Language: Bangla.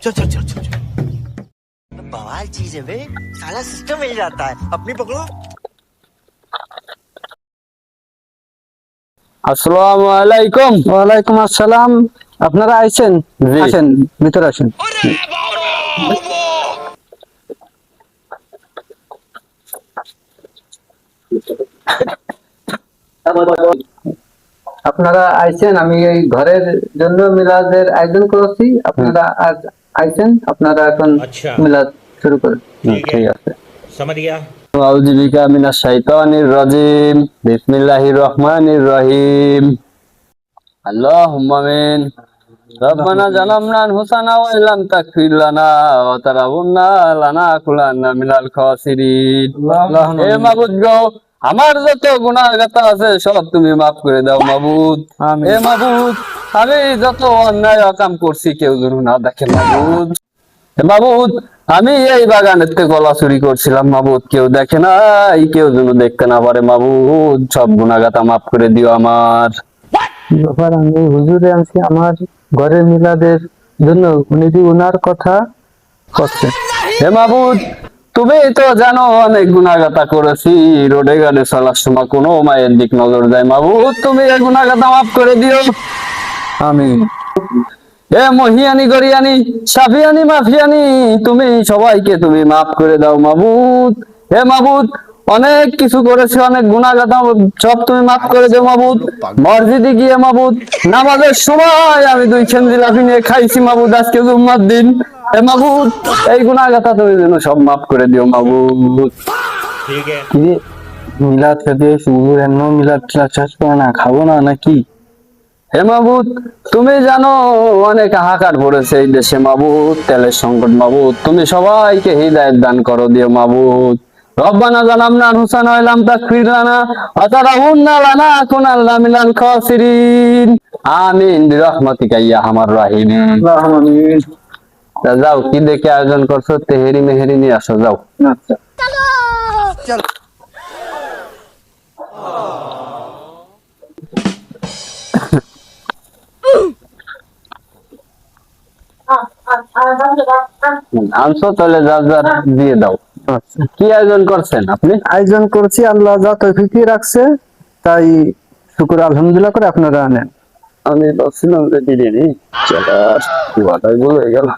चल चल चल चल बवाल चीज है बे, साला सिस्टम मिल जाता है। अपनी पकड़ो। আসসালামু আলাইকুম। ওয়ালাইকুম আসসালাম। আপনারা আইছেন? আসেন, ভিতরে আসেন। আপনারা আইছেন, আমি এই ঘরের জন্য মিলাদের আয়োজন করেছি। আপনারা আজ আইছেন, আপনারা এখন মিলাদ শুরু করেন। ঠিক আছে। समझ गया। আউযু বিকা মিনাশ শাইতানির রাজিম। বিসমিল্লাহির রহমানির রহিম। আল্লাহুম্মা আমিন। রব্বানা জালামনা আনফুসানা ওয়া ইল্লাম তাগফির লানা ওয়া তারহামনা লানাকুনান্না মিনাল খাসিরিন। হে মাবুদ গো, আমার যত গুনাহগাতা আছে সব তুমি মাফ করে দাও মাবুদ। হে মাবুদ, আমি যত অন্যায় কাম করছি কেউ যেন না দেখে মাবুদ। হে মাবুদ, আমি এই বাগানেতে গলা চুরি করছিলাম মাবুদ, কেউ দেখে নাই, কেউ যেন দেখতে না পারে মাবুদ। সব গুনাহগাতা মাফ করে দিও আমার। ব্যাপার আমি হুজুরে আনছি আমার ঘরের মিলাদের জন্য, উনি কি উনার কথা করছেন? হে মাবুদ, তুমি তো জানো অনেক গুনাহগাতা করেছি, রোডে গাড়ি চলার সময় কোনো মায়ের দিক নজর দেয় মাবুদ, তুমি এই গুনাহগাতা মাফ করে দিও। আমিন। এ মহিয়ানি গরিয়ানি সাফিয়ানি মাফিয়ানি, তুমি সবাইকে তুমি মাফ করে দাও মাবুদ। হে মাবুদ, অনেক কিছু করেছি, অনেক গুনাহগাতা সব তুমি মাফ করে দাও মাবুদ। মসজিদে গিয়ে মাবুদ নামাজের সময় আমি 2 খেন জিলাপি নিয়ে খাইছি মাবুদ, আজকে জুম্মার দিন। হে মাবুদ, এই গুনাহগাতা তুমি যেন সব মাফ করে দিও মাবুদ। ठीक है। কি রে, মিলাদ খেতে হুজুর এমন মিলাদ শেষ করে না, খাবো না নাকি? হে মাবুদ, তুমি জানো অনেক হাহাকার পড়েছে এই দেশে মাবুদ, তেলের সংকট মাবুদ, তুমি সবাইকে হিদায়াত দান করো দিও মাবুদ। রব্বানা জালামনা আনফুসানা ওয়া ইল্লাম তাগফির লানা ওয়া তারহামনা লানাকুনান্না মিনাল খাসিরিন। আমিন বিরহমাতিকা ইয়া আরহামার রাহিমিন। আমিন। তা যাও, কি দেখে আয়োজন করছো? তেহেরি মেহেরি নিয়ে আসো, যাও। আচ্ছা। चल আনছো তাহলে যা যা দিয়ে দাও। আচ্ছা, কি আয়োজন করছেন আপনি? আয়োজন করছি, আল্লাহ যা তৌফিক রাখছে তাই শুকর আলহামদুলিল্লাহ করে আপনারা আনেন। আমি ভাবছিলাম যে বিরিয়ানি, চলো বলে গেল।